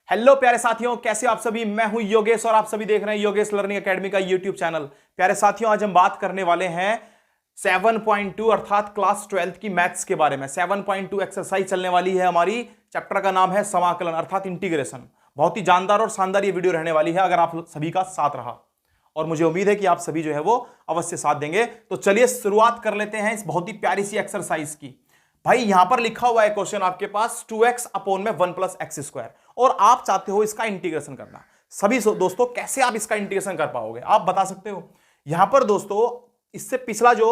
Hello प्यारे साथियों, कैसे आप सभी। मैं हूं योगेश और आप सभी देख रहे हैं योगेश लर्निंग एकेडमी का यूट्यूब चैनल। प्यारे साथियों, आज हम बात करने वाले हैं 7.2 अर्थात क्लास 12 की मैथ्स के बारे में। 7.2 एक्सरसाइज चलने वाली है हमारी। चैप्टर का नाम है समाकलन अर्थात इंटीग्रेशन। बहुत ही जानदार और शानदार ये वीडियो रहने वाली है अगर आप सभी का साथ रहा, और मुझे उम्मीद है कि आप सभी जो है वो अवश्य साथ देंगे। तो चलिए शुरुआत कर लेते हैं इस बहुत ही प्यारी सी एक्सरसाइज की। भाई यहां पर लिखा हुआ है क्वेश्चन आपके पास 2x अपॉन में 1 प्लस एक्स स्क्वायर, और आप चाहते हो इसका इंटीग्रेशन करना। सभी दोस्तों, कैसे आप इसका इंटीग्रेशन कर पाओगे आप बता सकते हो। यहां पर दोस्तों, इससे पिछला जो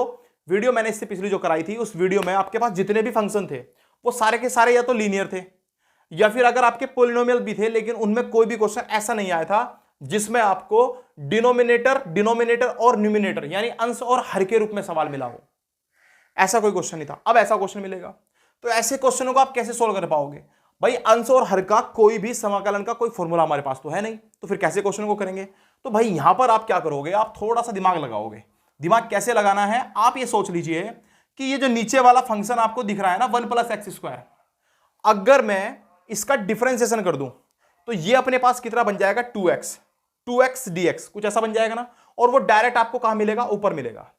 वीडियो मैंने इससे पिछली जो कराई थी, उस वीडियो में आपके पास जितने भी फंक्शन थे वो सारे के सारे या तो लीनियर थे, या फिर अगर आपके पोलिनोमियल भी थे, लेकिन उनमें कोई भी क्वेश्चन ऐसा नहीं आया था जिसमें आपको डिनोमिनेटर और न्यूमिनेटर यानी अंश और हर के रूप में सवाल मिला हो। ऐसा कोई क्वेश्चन नहीं था, अब ऐसा क्वेश्चन मिलेगा। तो ऐसे क्वेश्चनों को आप कैसे सोल्व कर पाओगे भाई। अंश और हर का कोई भी समाकलन का कोई फॉर्मूला हमारे पास तो है नहीं, तो फिर कैसे क्वेश्चन को करेंगे। तो भाई यहां पर आप क्या करोगे, आप थोड़ा सा दिमाग लगाओगे। दिमाग कैसे लगाना है, आप ये सोच लीजिए कि ये जो नीचे वाला फंक्शन आपको दिख रहा है ना 1 प्लस एक्स स्क्वायर, अगर मैं इसका डिफरेंशिएशन कर दूं तो ये अपने पास कितना बन जाएगा 2x dx, कुछ ऐसा बन जाएगा ना। और वो डायरेक्ट आपको कहां मिलेगा, ऊपर मिलेगा।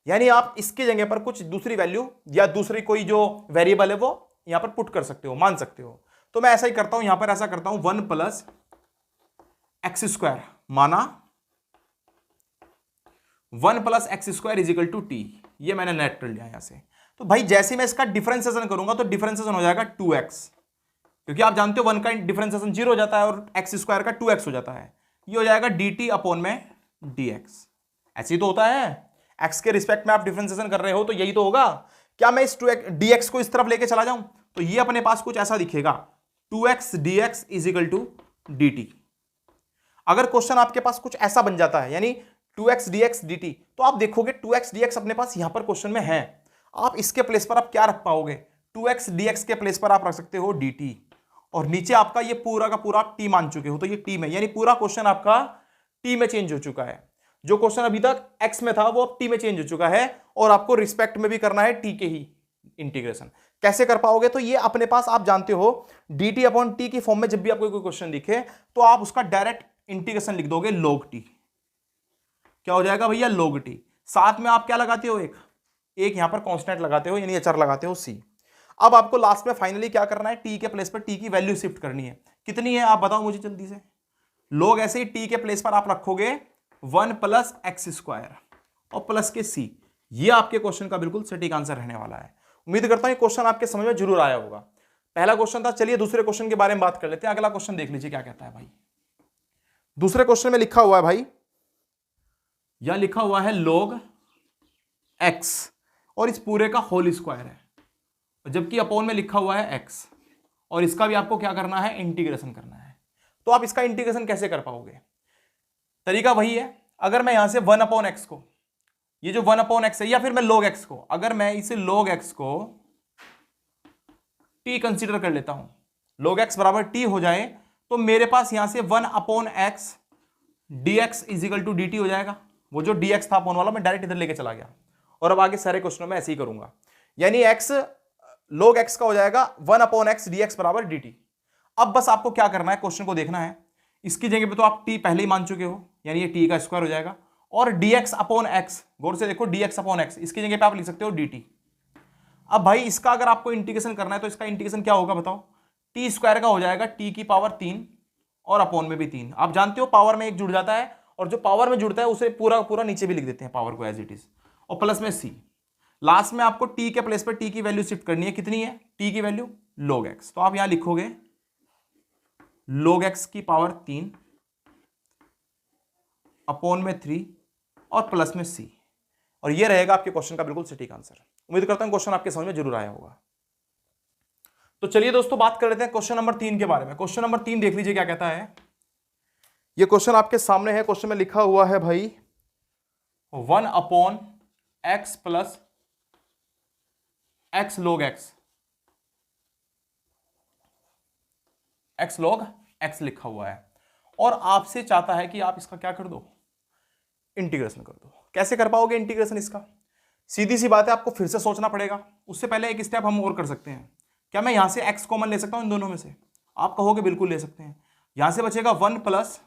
यानी आप इसकी जगह पर कुछ दूसरी वैल्यू या दूसरी कोई जो वेरिएबल है वो यहां पर पुट कर सकते हो, मान सकते हो। तो मैं ऐसा ही करता हूं, यहां पर ऐसा करता हूं 1 प्लस एक्स स्क्वायर माना 1 plus X square is equal to T. ये मैंने नेट कर लिया यहां से। तो भाई जैसे मैं इसका डिफरेंशिएशन करूंगा तो डिफरेंशिएशन हो जाएगा 2x, क्योंकि आप जानते हो 1 का डिफरेंशिएशन 0 हो जाता है और एक्स स्क्वायर का 2x हो जाता है। ये हो जाएगा dt अपॉन में dx। ऐसे ही तो होता है, x के रिस्पेक्ट में आप डिफरेंशिएशन कर रहे हो तो यही तो होगा। क्या मैं इस 2x dx को इस तरफ लेके चला जाऊं तो ये अपने पास कुछ ऐसा दिखेगा 2x dx is equal to dt। अगर क्वेश्चन आपके पास कुछ ऐसा बन जाता है यानी 2x dx dt, तो आप देखोगे 2x dx अपने पास यहां पर क्वेश्चन में है। आप इसके प्लेस पर आप क्या रख पाओगे, 2x dx के प्लेस पर आप रख सकते हो dt, और नीचे आपका ये पूरा का पूरा टी मान चुके हो तो ये टी में, यानी पूरा क्वेश्चन आपका टी में चेंज हो चुका है। जो क्वेश्चन अभी तक एक्स में था वो अब टी में चेंज हो चुका है, और आपको रिस्पेक्ट में भी करना है टी के ही इंटीग्रेशन। कैसे कर पाओगे, तो ये अपने पास आप जानते हो डी टी अपॉन टी की फॉर्म में जब भी आपको कोई क्वेश्चन दिखे तो आप उसका डायरेक्ट इंटीग्रेशन लिख दोगे log टी। क्या हो जाएगा भैया, log टी। साथ में आप क्या लगाते हो, एक यहां पर कॉन्स्टेंट लगाते हो यानी अचर लगाते हो c। अब आपको लास्ट में फाइनली क्या करना है, टी के प्लेस पर टी की वैल्यू शिफ्ट करनी है। कितनी है आप बताओ मुझे जल्दी से। लोग ऐसे ही टी के प्लेस पर आप रखोगे 1 प्लस एक्स स्क्वायर और प्लस के सी। ये आपके क्वेश्चन का बिल्कुल सटीक आंसर रहने वाला है। उम्मीद करता हूं ये क्वेश्चन आपके समझ में जरूर आया होगा। पहला क्वेश्चन था, चलिए दूसरे क्वेश्चन के बारे में बात कर लेते हैं। अगला क्वेश्चन देख लीजिए क्या कहता है भाई। दूसरे क्वेश्चन में लिखा हुआ है भाई, यह लिखा हुआ है log x और इस पूरे का होल स्क्वायर है, जबकि अपॉन में लिखा हुआ है x, और इसका भी आपको क्या करना है, इंटीग्रेशन करना है। तो आप इसका इंटीग्रेशन कैसे कर पाओगे, तरीका वही है। अगर मैं यहां से 1 अपॉन एक्स को, ये जो 1 अपॉन एक्स है, या फिर मैं log x को, अगर मैं इसे log x को t कंसीडर कर लेता हूं, log x बराबर t हो जाए, तो मेरे पास यहां से 1 upon X dx is equal to dt हो जाएगा। वो जो dx था अपॉन वाला मैं डायरेक्ट इधर लेके चला गया, और अब आगे सारे क्वेश्चनों में ऐसे ही करूंगा। यानी x log x का हो जाएगा 1 अपॉन एक्स dx बराबर dt। अब बस आपको क्या करना है, क्वेश्चन को देखना है। इसकी जगह पे तो आप t पहले ही मान चुके हो, यानी ये t का स्क्वायर हो जाएगा, और dx अपॉन x, गौर से देखो dx अपॉन x, इसकी जगह पे आप लिख सकते हो dt। अब भाई इसका अगर आपको इंटीग्रेशन करना है तो इसका इंटीग्रेशन क्या होगा बताओ, t स्क्वायर का हो जाएगा t की पावर 3 और अपॉन में भी 3। आप जानते हो पावर में एक जुड़ जाता है, और जो पावर में जुड़ता है उसे पूरा पूरा नीचे भी लिख देते हैं पावर को एज इट इज, और प्लस में c। लास्ट में आपको t के प्लेस पर t की वैल्यू शिफ्ट करनी है। कितनी है t की वैल्यू, log x। तो आप यहां लिखोगे log x की पावर 3 अपॉन में 3 और प्लस में c, और ये रहेगा आपके क्वेश्चन का बिल्कुल सटीक आंसर। उम्मीद करता हूं क्वेश्चन आपके समझ में जरूर आया होगा। तो चलिए दोस्तों बात कर लेते हैं क्वेश्चन नंबर 3 के बारे में। क्वेश्चन नंबर 3 देख लीजिए क्या कहता है। ये क्वेश्चन आपके सामने है। क्वेश्चन में लिखा हुआ है भाई 1 upon x plus x log x लिखा हुआ है, और आपसे चाहता है कि आप इसका क्या कर दो, इंटीग्रेशन कर दो। कैसे कर पाओगे इंटीग्रेशन इसका, सीधी सी बात है, आपको फिर से सोचना पड़ेगा। उससे पहले एक स्टेप हम और कर सकते हैं। क्या मैं यहां से x कॉमन ले सकता हूं इन दोनों में से, आप कहोगे बिल्कुल ले सकते हैं। यहां से बचेगा 1 प्लस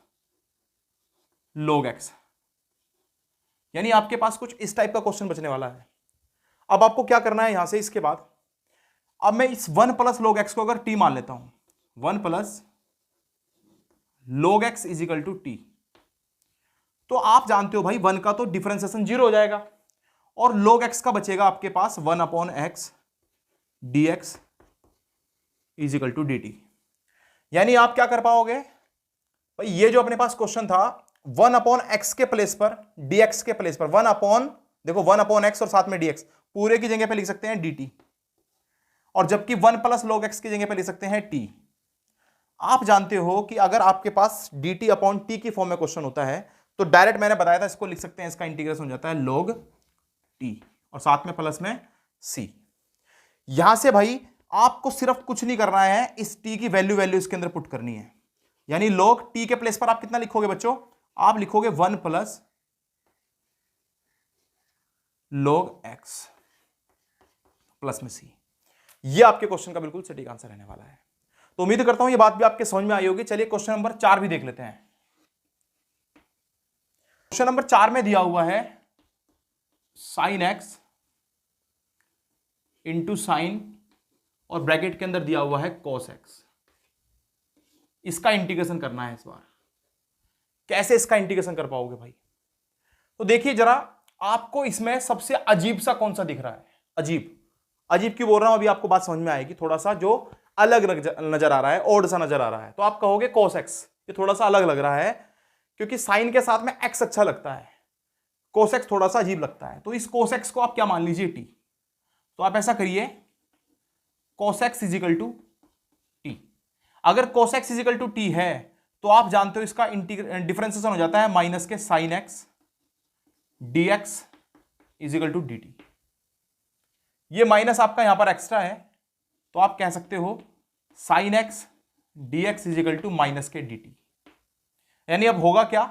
log x, यानी आपके पास कुछ इस टाइप का क्वेश्चन बचने वाला है। अब आपको क्या करना है यहां से, इसके बाद अब मैं इस 1 प्लस log x को अगर t मान लेता हूं, 1 plus log x is equal to t, तो आप जानते हो भाई 1 का तो डिफरेंशिएशन 0 हो जाएगा और log x का बचेगा आपके पास 1 upon x d x is equal to d t. यानी आप क्या कर पाओगे भाई, ये जो अपने पास क्वेश्चन था 1 अपॉन एक्स के प्लेस पर dx के प्लेस पर 1 अपॉन, देखो 1 अपॉन एक्स और साथ में dx, पूरे की जगह पे लिख सकते हैं dt, और जबकि 1 प्लस log x की जगह पे लिख सकते हैं t। आप जानते हो कि अगर आपके पास dt अपॉन t की फॉर्म में क्वेश्चन होता है तो डायरेक्ट मैंने बताया था इसको लिख सकते हैं, इसका इंटीग्रेशन हो जाता है log t और साथ में प्लस में c। यहां से भाई आपको सिर्फ कुछ नहीं करना है, इस t की वैल्यू इसके अंदर पुट करनी है। यानी log t के प्लेस पर आप कितना लिखोगे बच्चों, आप लिखोगे 1 प्लस log x प्लस में c। ये आपके क्वेश्चन का बिल्कुल सटीक आंसर रहने वाला है। तो उम्मीद करता हूं ये बात भी आपके समझ में आई होगी। चलिए क्वेश्चन नंबर 4 भी देख लेते हैं। क्वेश्चन नंबर 4 में दिया हुआ है साइन एक्स इंटू साइन और ब्रैकेट के अंदर दिया हुआ है कॉस एक्स। इसका इंटीग्रेशन करना है इस बार। कैसे इसका इंटीग्रेशन कर पाओगे भाई, तो देखिए जरा, आपको इसमें सबसे अजीब सा कौन सा दिख रहा है, अजीब क्यों बोल रहा हूं, अभी आपको बात समझ में आएगी। थोड़ा सा जो अलग नजर आ रहा है, ओड सा नजर आ रहा है, तो आप कहोगे cos x, ये थोड़ा सा अलग लग रहा है क्योंकि साइन के साथ में x अच्छा लगता है, cos x थोड़ा सा अजीब लगता है। तो इस cos x को आप क्या मान लीजिए t। तो आप ऐसा करिए cos x is equal to t. अगर cos x is equal to t है तो आप जानते हो इसका डिफरेंशिएशन हो जाता है माइनस के sine x d x is equal to d t. ये माइनस आपका यहां पर एक्स्ट्रा है तो आप कह सकते हो sine x d x is equal to minus के डी टी। यानी अब होगा क्या,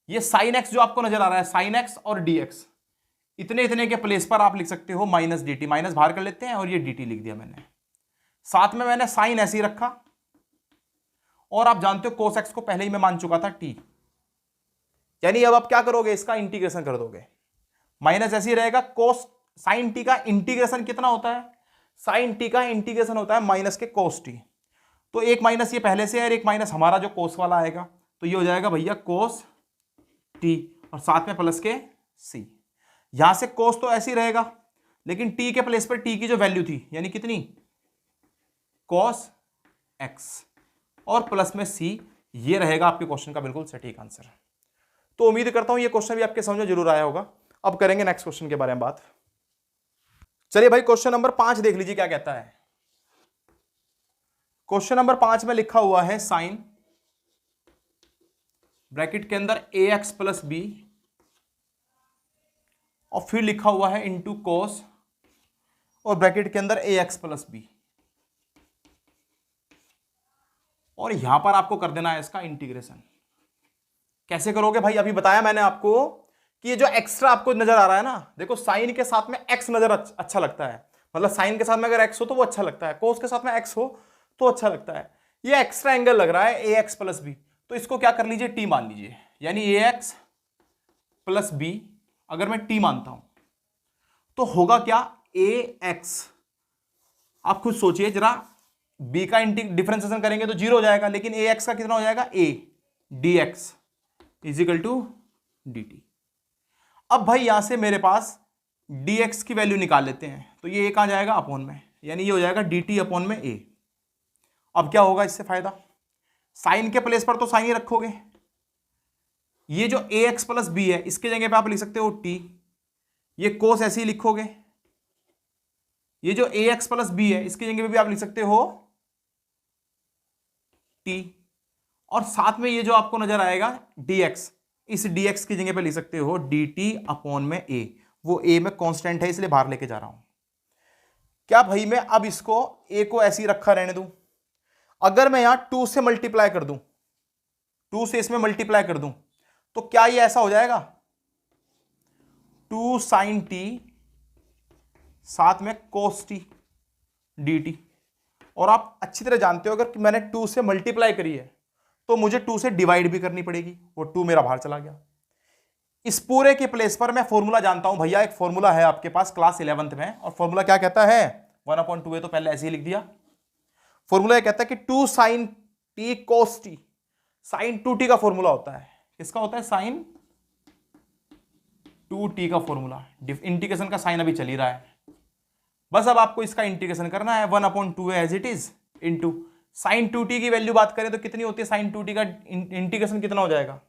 ये साइन एक्स जो आपको नजर आ रहा है, साइन एक्स और डी एक्स, इतने के प्लेस पर आप लिख सकते हो माइनस डी टी, माइनस बाहर कर लेते हैं और ये डी टी लिख दिया मैंने, साथ में मैंने साइन ऐसे ही रखा और आप जानते हो cos x को पहले ही मैं मान चुका था t। यानी अब आप क्या करोगे, इसका इंटीग्रेशन कर दोगे, माइनस ऐसे ही रहेगा। cos साइन t का इंटीग्रेशन कितना होता है, साइन t का इंटीग्रेशन होता है माइनस के cos t। तो एक माइनस ये पहले से है और एक माइनस हमारा जो cos वाला आएगा, तो ये हो जाएगा भैया cos t और साथ में प्लस के c। यहां से cos तो ऐसे ही रहेगा लेकिन t के प्लेस पर t की जो वैल्यू थी यानी कितनी, cos x और प्लस में c, ये रहेगा आपके क्वेश्चन का बिल्कुल सटीक आंसर। तो उम्मीद करता हूं ये क्वेश्चन भी आपके समझ में जरूर आया होगा। अब करेंगे नेक्स्ट क्वेश्चन के बारे में बात। चलिए भाई क्वेश्चन नंबर 5 देख लीजिए क्या कहता है। क्वेश्चन नंबर 5 में लिखा हुआ है साइन ब्रैकेट के अंदर ax प्लस बी और फिर लिखा हुआ है इंटू कॉस और ब्रैकेट के अंदर ax प्लस बी, और यहां पर आपको कर देना है इसका इंटीग्रेशन। कैसे करोगे भाई, अभी बताया मैंने आपको कि ये जो एक्स्ट्रा आपको नजर आ रहा है ना, देखो साइन के साथ में x नजर अच्छा लगता है, मतलब साइन के साथ में अगर x हो तो वो अच्छा लगता है, कोस के साथ में x हो तो अच्छा लगता है। ये एक्स्ट्रा एंगल लग रहा है ax प्लस बी, तो इसको क्या कर लीजिए t मान लीजिए। यानी ax प्लस बी अगर मैं t मानता हूं तो होगा क्या, ax, आप खुद सोचिए जरा, b का डिफरेंशिएशन करेंगे तो 0 हो जाएगा, लेकिन ax का कितना हो जाएगा, a dx is equal to dt। अब भाई यहां से मेरे पास dx की वैल्यू निकाल लेते हैं, तो ये a कहां जाएगा, अपॉन में, यानी ये हो जाएगा dt अपॉन में a। अब क्या होगा इससे फायदा, साइन के प्लेस पर तो साइन ही रखोगे, ये जो ax प्लस बी है इसके जगह पे आप लिख सकते हो t, ये कोस ऐसे ही लिखोगे, ये जो ax प्लस बी है इसकी जगह पे भी आप लिख सकते हो t, और साथ में ये जो आपको नजर आएगा dx, इस dx की जगह पे लिख सकते हो dt अपॉन में a, वो a में कांस्टेंट है इसलिए बाहर लेके जा रहा हूं। क्या भाई मैं अब इसको a को ऐसे ही रखा रहने दूं, अगर मैं यहां 2 से मल्टीप्लाई कर दूं, 2 से इसमें मल्टीप्लाई कर दूं तो क्या ये ऐसा हो जाएगा, 2 sin t साथ में cos t dt। और आप अच्छी तरह जानते हो अगर मैंने 2 से मल्टीप्लाई करी है तो मुझे 2 से डिवाइड भी करनी पड़ेगी, वो 2 मेरा बाहर चला गया। इस पूरे के प्लेस पर मैं फॉर्मूला जानता हूं भैया, एक फॉर्मूला है आपके पास क्लास 11th में, और फॉर्मूला क्या कहता है, 1/2 है, तो पहले ऐसे ही लिख दिया। फॉर्मूला कहता है कि 2 sin t cos t, sin 2t का फॉर्मूला होता है, किसका होता है, sin 2t का फॉर्मूला। इंटीग्रेशन का साइन अभी चल ही रहा है, बस अब आपको इसका इंटीग्रेशन करना है, 1/2 है as it is, into sine 2t की वैल्यू बात करें तो कितनी होती है, साइन 2t का इंटीग्रेशन कितना हो जाएगा,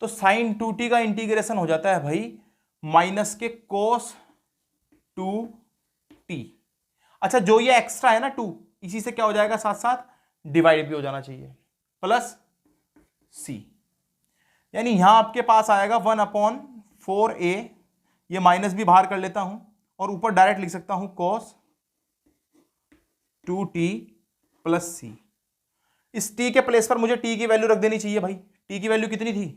तो साइन 2t का इंटीग्रेशन हो जाता है भाई माइनस के कोस 2t। अच्छा, जो ये एक्स्ट्रा है ना 2, इसी से क्या हो जाएगा, साथ साथ डिवाइड भी हो जाना चाहिए, प्लस c, यानी यहां आपके पास आएगा 1/4a, ये माइनस भी बाहर कर लेता हूं और ऊपर डायरेक्ट लिख सकता हूं cos 2t प्लस c। इस t के प्लेस पर मुझे t की वैल्यू रख देनी चाहिए भाई, t की वैल्यू कितनी थी,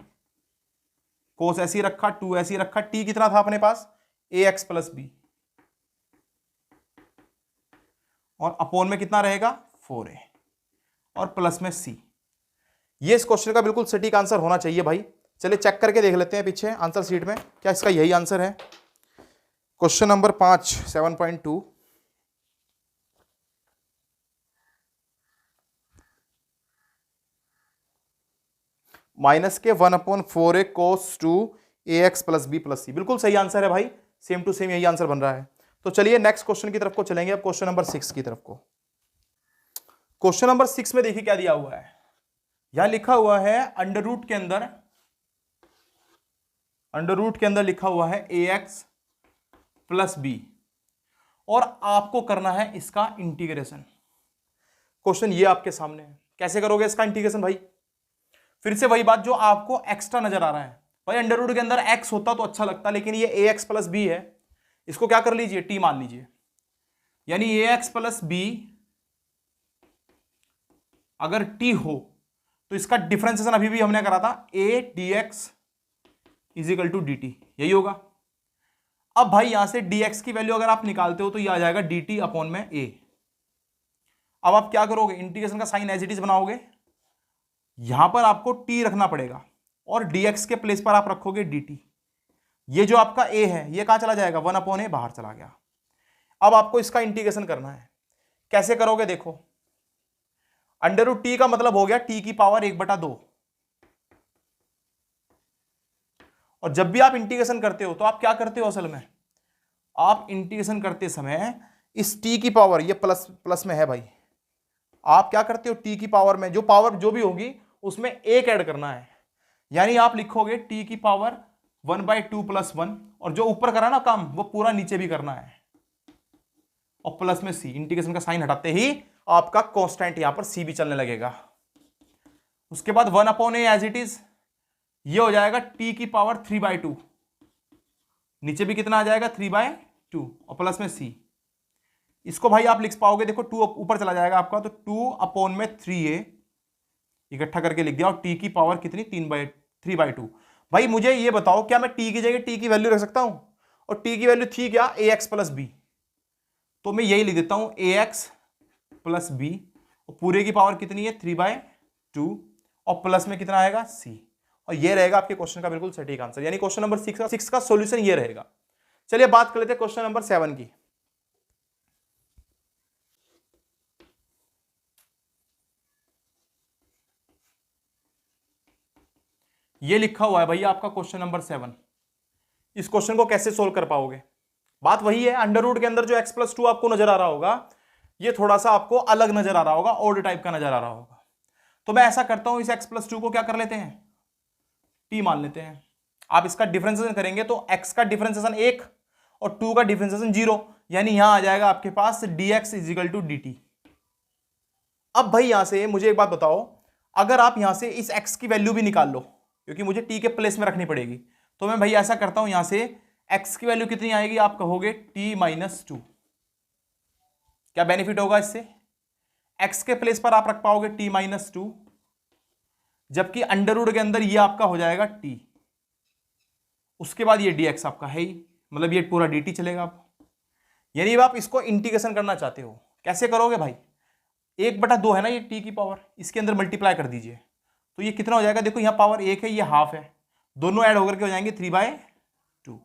cos ऐसी रखा, 2 ऐसी रखा, t कितना था अपने पास, ax प्लस b, और अपोन में कितना रहेगा 4a, और प्लस में c। ये इस क्वेश्चन का बिल्कुल सटीक आंसर होना चाहिए भाई। चलिए चेक करके देख लेते हैं पीछे आंसर शीट में, क्या इसका यही आंसर है। क्वेश्चन नंबर 5 7.2, माइनस के 1/4a cos 2ax plus b plus c, बिल्कुल सही आंसर है भाई, सेम टू सेम यही आंसर बन रहा है। तो चलिए नेक्स्ट क्वेश्चन की तरफ को चलेंगे, अब क्वेश्चन नंबर 6 की तरफ को। क्वेश्चन नंबर 6 में देखिए क्या दिया हुआ है, यहां लिखा हुआ है अंडर रूट के अंदर लिखा हुआ है ax प्लस b, और आपको करना है इसका इंटीग्रेशन। क्वेश्चन ये आपके सामने है, कैसे करोगे इसका इंटीग्रेशन भाई, फिर से वही बात जो आपको एक्स्ट्रा नजर आ रहा है भाई, अंडर रूट के अंदर x होता तो अच्छा लगता, लेकिन ये ax प्लस b है, इसको क्या कर लीजिए, t मान लीजिए, यानी ax प्लस b अगर t हो तो इसका डिफरेंशिएशन अभी भी हमने करा था a dx is equal to dt, यही होगा। अब भाई यहां से dx की वैल्यू अगर आप निकालते हो तो ये आ जाएगा dt अपॉन में a। अब आप क्या करोगे, इंटीग्रेशन का साइन एज इट इज बनाओगे, यहां पर आपको t रखना पड़ेगा और dx के प्लेस पर आप रखोगे dt। ये जो आपका a है ये कहां चला जाएगा, 1/a बाहर चला गया। अब आपको इसका इंटीग्रेशन करना है, कैसे करोगे देखो, अंडर रूट टी का मतलब हो गया t की पावर 1/2, और जब भी आप इंटीग्रेशन करते हो तो आप क्या करते हो, असल में आप इंटीग्रेशन करते समय इस t की पावर, ये प्लस में है भाई, आप क्या करते हो, t की पावर में जो पावर जो भी होगी उसमें एक ऐड करना है, यानी आप लिखोगे t की पावर 1/2 प्लस 1, और जो ऊपर करा ना काम वो पूरा नीचे भी करना है, और प्लस में c, इंटीग्रेशन का साइन हटाते ही आपका कांस्टेंट यहां पर c भी चलने लगेगा। उसके बाद 1/a एज इट इज, ये हो जाएगा t की पावर 3/2, नीचे भी कितना आ जाएगा 3/2, और प्लस में c। इसको भाई आप लिख पाओगे, देखो 2 ऊपर चला जाएगा आपका, तो 2/3a इकट्ठा करके लिख दिया, और t की पावर कितनी 3/2। भाई मुझे ये बताओ, क्या मैं t की जगह t की वैल्यू रख सकता हूं, और t की वैल्यू थी क्या, ax प्लस b, तो मैं यही लिख देता हूं ax प्लस b, और पूरे की पावर कितनी है 3/2, और प्लस में कितना आएगा c, और ये रहेगा आपके क्वेश्चन का बिल्कुल सटीक आंसर, यानी क्वेश्चन नंबर 6 का सॉल्यूशन ये रहेगा। चलिए बात कर लेते हैं क्वेश्चन नंबर 7 की। ये लिखा हुआ है भैया आपका क्वेश्चन नंबर 7। इस क्वेश्चन को कैसे सोल्व कर पाओगे, बात वही है, अंडर रूट के अंदर जो x प्लस 2 आपको नजर आ रहा होगा ये थोड़ा सा आपको अलग नजर आ रहा होगा, ओल्ड टाइप का नजर आ रहा होगा, तो मैं ऐसा करता हूं, इस x प्लस 2 को क्या कर लेते हैं, t मान लेते हैं। आप इसका डिफरेंशिएशन करेंगे तो x का डिफरेंशिएशन 1 और 2 का डिफरेंशिएशन 0, यानी यहां आ जाएगा आपके पास dx is equal to dt। अब भाई यहां से मुझे एक बात बताओ, अगर आप यहां से इस x की वैल्यू भी निकाल लो, क्योंकि मुझे t के प्लेस में रखनी पड़ेगी, तो मैं भाई ऐसा करता हूं, यहां से x की वैल्यू कितनी आएगी, आप कहोगे t-2। क्या बेनिफिट होगा इससे, x के प्लेस पर आप रख पाओगे t-2, जबकि अंडर रूट के अंदर ये आपका हो जाएगा t, उसके बाद ये dx आपका है ही, मतलब ये पूरा dt चलेगा आप, यानी अब आप इसको इंटीग्रेशन करना चाहते हो, कैसे करोगे भाई, 1/2 है ना ये t की पावर, इसके अंदर मल्टीप्लाई कर दीजिए, तो ये कितना हो जाएगा, देखो यहाँ पावर 1 है, ये हाफ है, दोनों ऐड होकर के हो जाएंगे 3/2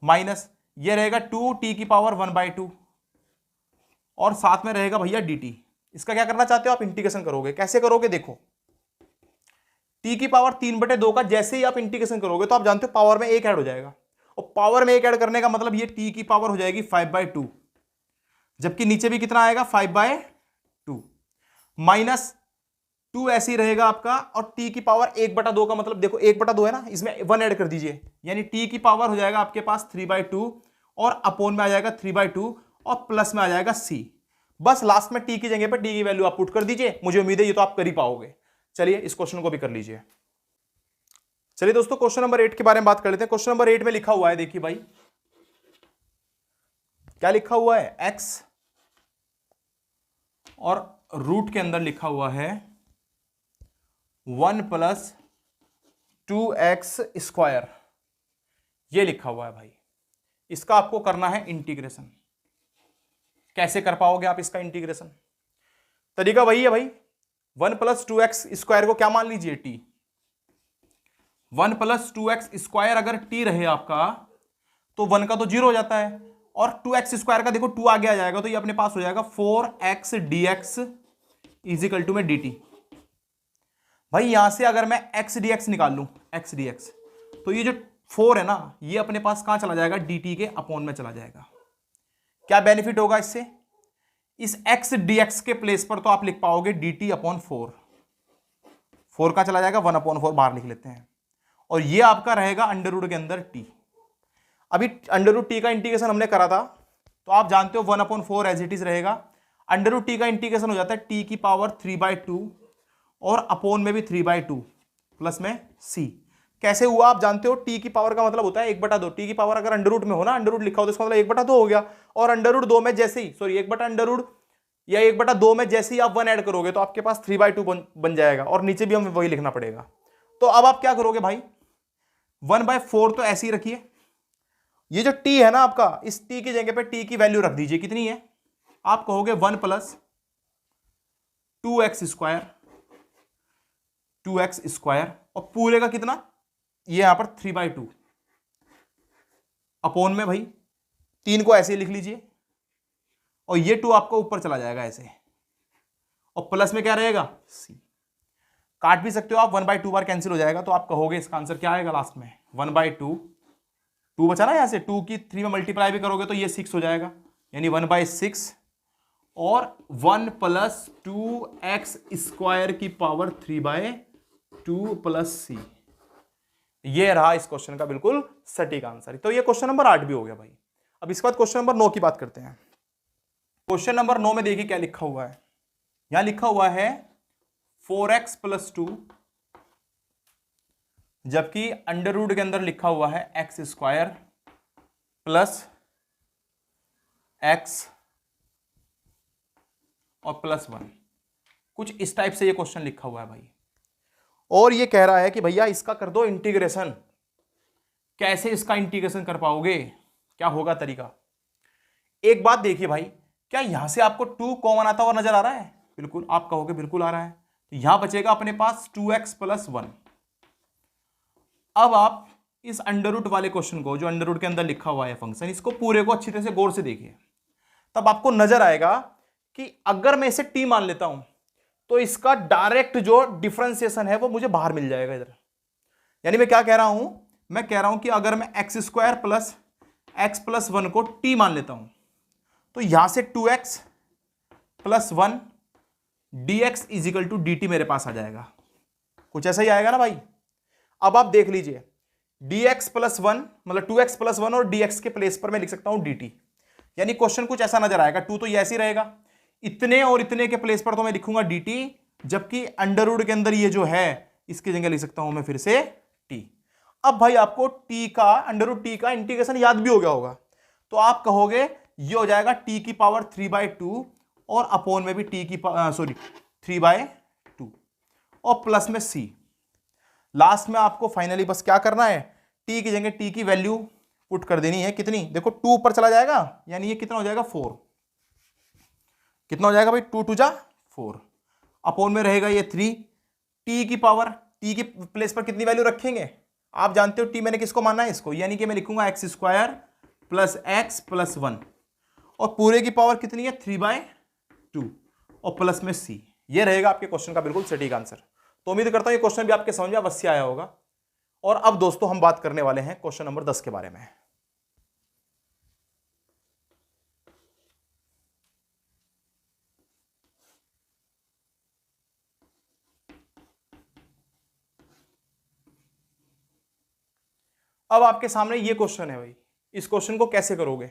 माइनस ये रहेगा 2t की पावर 1/2 और साथ में रहेगा भैया dt। इसका क्या करना चाहते हो आप, इंटीग्रेशन करोगे। कैसे करोगे, देखो t की पावर 3/2 का जैसे ही आप इंटीग्रेशन करोगे तो आप जानते हो पावर में 1 ऐड हो जाएगा, और पावर में 1 ऐड करने का मतलब ये t की पावर हो जाएगी 5/2, जबकि नीचे भी कितना आएगा 5/2 माइनस 2 ऐसे ही रहेगा आपका, और t की पावर 1/2 का मतलब देखो 1/2 है ना, इसमें 1 ऐड कर दीजिए, यानी t की पावर हो जाएगा आपके पास 3/2 और अपोन में आ जाएगा 3/2 और प्लस में आ जाएगा c। बस लास्ट में t की जगह पर t की वैल्यू आप पुट कर दीजिए, मुझे उम्मीद है ये तो आप कर ही पाओगे। चलिए इस क्वेश्चन को भी कर लीजिए। चलिए दोस्तों क्वेश्चन नंबर 8 के बारे में बात कर लेते हैं। क्वेश्चन नंबर 8 में लिखा हुआ है, देखिए भाई क्या लिखा हुआ है, x और रूट के अंदर लिखा हुआ है 1 + 2x², ये लिखा हुआ है भाई। इसका आपको करना है इंटीग्रेशन। कैसे कर पाओगे आप इसका इंटीग्रेशन, तरीका वही है भाई, 1 + 2x² को क्या मान लीजिए t, 1 + 2x² अगर t रहे आपका तो 1 का तो 0 हो जाता है, और 2x² का देखो 2 आगे आ जाएगा, तो ये अपने पास हो जाएगा 4x dx में dt। भाई यहां से अगर मैं x dx निकाल लूं, x dx, तो ये जो 4 है ना, ये अपने पास कहां चला जाएगा, dt के अपोन में चला जाएगा। क्या बेनिफिट होगा इससे, इस x dx के प्लेस पर तो आप लिख पाओगे dt/4, 4 का चला जाएगा, 1/4 बाहर लिख लेते हैं, और ये आपका रहेगा अंडर रूट के अंदर t। अभी अंडर रूट t का इंटीग्रेशन हमने करा था, तो आप जानते हो 1/4 एज इट इज रहेगा, अंडर रूट t का इंटीग्रेशन हो जाता है t की पावर 3/2 और अपोन में भी 3/2 प्लस में c। कैसे हुआ आप जानते हो, t की पावर का मतलब होता है 1/2, t की पावर अगर अंडर रूट में हो ना, अंडर रूट लिखा हो तो इसका मतलब 1/2 हो गया, और अंडर रूट 2 में जैसे ही, सॉरी 1/√, या 1/2 में जैसे ही आप 1 ऐड करोगे तो आपके पास 3/2 बन जाएगा, और नीचे भी हमें वही लिखना पड़ेगा। तो अब आप क्या करोगे भाई, 1/4 तो ऐसे ही रखिए, ये जो t है ना आपका, इस t की जगह पे t की वैल्यू रख दीजिए, कितनी है, आप कहोगे 1 + 2x², और पूरे का कितना, ये यहां पर 3/2 अपोन में भाई 3 को ऐसे ही लिख लीजिए, और ये 2 आपको ऊपर चला जाएगा ऐसे, और प्लस में क्या रहेगा c। काट भी सकते हो आप, 1/2 बार कैंसिल हो जाएगा, तो आप कहोगे इसका आंसर क्या आएगा लास्ट में, 1/2, 2 बचा ना, यहां से 2 की 3 में मल्टीप्लाई भी करोगे तो ये 6 हो जाएगा, यानी 1/6, और 1 + 2x² की पावर 3/2 प्लस c। ये रहा इस क्वेश्चन का बिल्कुल सटीक आंसर। तो ये क्वेश्चन नंबर 8 भी हो गया भाई। अब इसके बाद क्वेश्चन नंबर 9 की बात करते हैं। क्वेश्चन नंबर 9 में देखिए क्या लिखा हुआ है, यहां लिखा हुआ है 4x + 2, जबकि अंडर रूट के अंदर लिखा हुआ है x² + x और +1। कुछ इस टाइप से ये क्वेश्चन लिखा हुआ है भाई, और ये कह रहा है कि भैया इसका कर दो इंटीग्रेशन। कैसे इसका इंटीग्रेशन कर पाओगे, क्या होगा तरीका। एक बात देखिए भाई, क्या यहां से आपको 2 कॉमन आता हुआ नजर आ रहा है, बिल्कुल, आप कहोगे बिल्कुल आ रहा है, तो यहां बचेगा अपने पास 2x + 1। अब आप इस अंडर रूट वाले क्वेश्चन को, जो अंडर रूट के अंदर लिखा हुआ है फंक्शन, इसको पूरे को अच्छी तरह से गौर से देखिए, तब आपको नजर आएगा कि अगर मैं इसे t मान लेता हूं तो इसका डायरेक्ट जो डिफरेंशिएशन है वो मुझे बाहर मिल जाएगा इधर। यानी मैं क्या कह रहा हूं, मैं कह रहा हूं कि अगर मैं x² + x + 1 को t मान लेता हूं तो यहां से 2x + 1 dx = dt मेरे पास आ जाएगा। कुछ ऐसा ही आएगा ना भाई। अब आप देख लीजिए, dx + 1 मतलब 2x + 1 और dx के प्लेस पर मैं लिख सकता हूं dt, यानी क्वेश्चन कुछ ऐसा नजर आएगा। 2 तो ये ऐसे ही रहेगा, इतने और इतने के प्लेस पर तो मैं लिखूंगा dt, जबकि अंडर रूट के अंदर ये जो है इसकी जगह लिख सकता हूं मैं फिर से t। अब भाई आपको t का, अंडर रूट t का इंटीग्रेशन याद भी हो गया होगा, तो आप कहोगे ये हो जाएगा t की पावर 3/2 और अपोन में भी t की 3/2 और प्लस में c। लास्ट में आपको फाइनली बस क्या करना है, t की जगह t की वैल्यू पुट कर देनी है, कितनी, देखो 2 ऊपर चला जाएगा, यानी ये कितना हो जाएगा 4। कितना हो जाएगा भाई, 2 × 2 = 4, अपोन में रहेगा ये 3, टी की पावर, टी की प्लेस पर कितनी वैल्यू रखेंगे, आप जानते हो टी मैंने किसको माना है, इसको, यानी कि मैं लिखूंगा x square plus x plus 1 और पूरे की पावर कितनी है 3/2 और प्लस में सी। ये रहेगा आपके क्वेश्चन का बिल्कुल सटीक आंसर। तो उम्मीद करता हूं ये क्वेश्चन भी आपके समझ में अवश्य आया होगा। और अब दोस्तों हम बात करने वाले हैं क्वेश्चन नंबर 10 के बारे में। अब आपके सामने ये क्वेश्चन है भाई, इस क्वेश्चन को कैसे करोगे,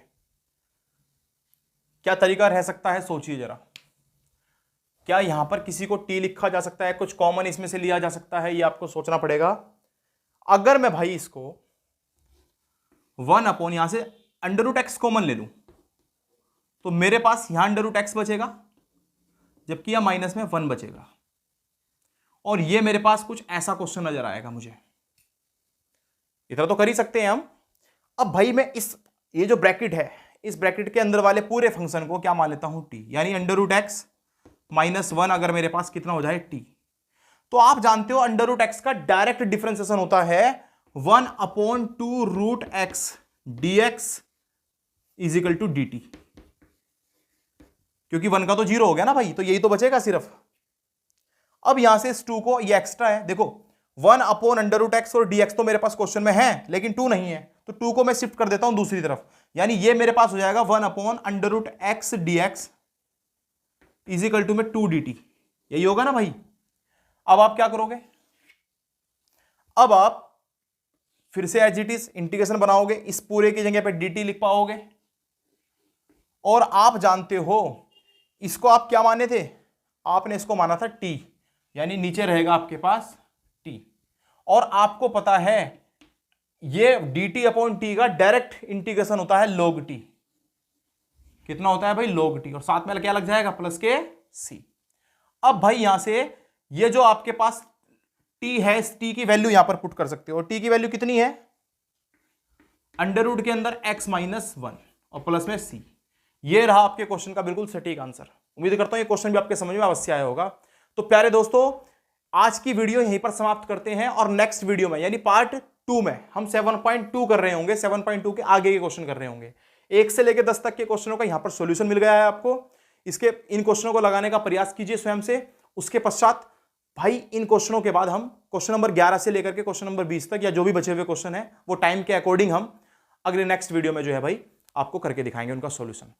क्या तरीका रह सकता है, सोचिए जरा। क्या यहां पर किसी को टी लिखा जा सकता है, कुछ कॉमन इसमें से लिया जा सकता है, ये आपको सोचना पड़ेगा। अगर मैं भाई इसको 1 अपॉन यहां से अंडर रूट एक्स कॉमन ले लूं तो मेरे पास यहां अंडर रूट एक्स बचेगा, जबकि यहां माइनस में 1 बचेगा। और ये मेरे पास कुछ ऐसा क्वेश्चन नजर आएगा मुझे। इतना तो कर ही सकते हैं हम। अब भाई मैं ये जो ब्रैकेट है, इस ब्रैकेट के अंदर वाले पूरे फंक्शन को क्या मान लेता हूं टी, यानी अंडर रूट एक्स माइनस 1 अगर मेरे पास कितना हो जाए टी। तो आप जानते हो अंडर रूट एक्स का डायरेक्ट डिफरेंशिएशन होता है 1/2 root x d x is equal to d t, क्योंकि 1 का तो 0 हो गया ना भाई, तो यही तो बचेगा सिर्फ। अब यहां से इस 2 को, ये एक्स्ट्रा है, देखो 1 अपॉन अंडर रूट एक्स और डी एक्स तो मेरे पास क्वेश्चन में है लेकिन 2 नहीं है, तो 2 को मैं शिफ्ट कर देता हूं दूसरी तरफ, यानी ये मेरे पास हो जाएगा 1 upon under root x d x is equal to में 2 डी टी। यही होगा ना भाई। अब आप क्या करोगे, अब आप फिर से एज इट इज इंटीग्रेशन बनाओगे, इस पूरे की जगह पे डी टी लिख पाओगे। और आप जानते हो इसको आप क्या माने थे, आपने इसको माना था टी, यानी नीचे रहेगा आपके पास टी। और आपको पता है ये डी टी अपॉन टी का डायरेक्ट इंटीग्रेशन होता है log टी। कितना होता है भाई log टी, और साथ में क्या लग जाएगा प्लस के सी। अब भाई यहां से ये जो आपके पास टी है, इस टी की वैल्यू यहां पर पुट कर सकते हो। टी की वैल्यू कितनी है, अंडर रूट के अंदर x माइनस 1 और प्लस में सी। ये रहा आपके क्वेश्चन का बिल्कुल सटीक आंसर। उम्मीद करता हूं ये क्वेश्चन भी आपके समझ में अवश्य आया होगा। तो प्यारे दोस्तों, आज की वीडियो यहीं पर समाप्त करते हैं और नेक्स्ट वीडियो में यानी पार्ट 2 में हम 7.2 कर रहे होंगे, 7.2 के आगे के क्वेश्चन कर रहे होंगे। 1 से लेकर 10 तक के क्वेश्चनों का यहां पर सॉल्यूशन मिल गया है आपको। इन क्वेश्चनों को लगाने का प्रयास कीजिए स्वयं से। उसके पश्चात भाई इन क्वेश्चनों के बाद हम क्वेश्चन नंबर 11 से लेकर के क्वेश्चन नंबर 20 तक, या जो भी बचे हुए क्वेश्चन है वो टाइम के अकॉर्डिंग हम अगले नेक्स्ट वीडियो में जो है भाई आपको करके दिखाएंगे उनका सॉल्यूशन।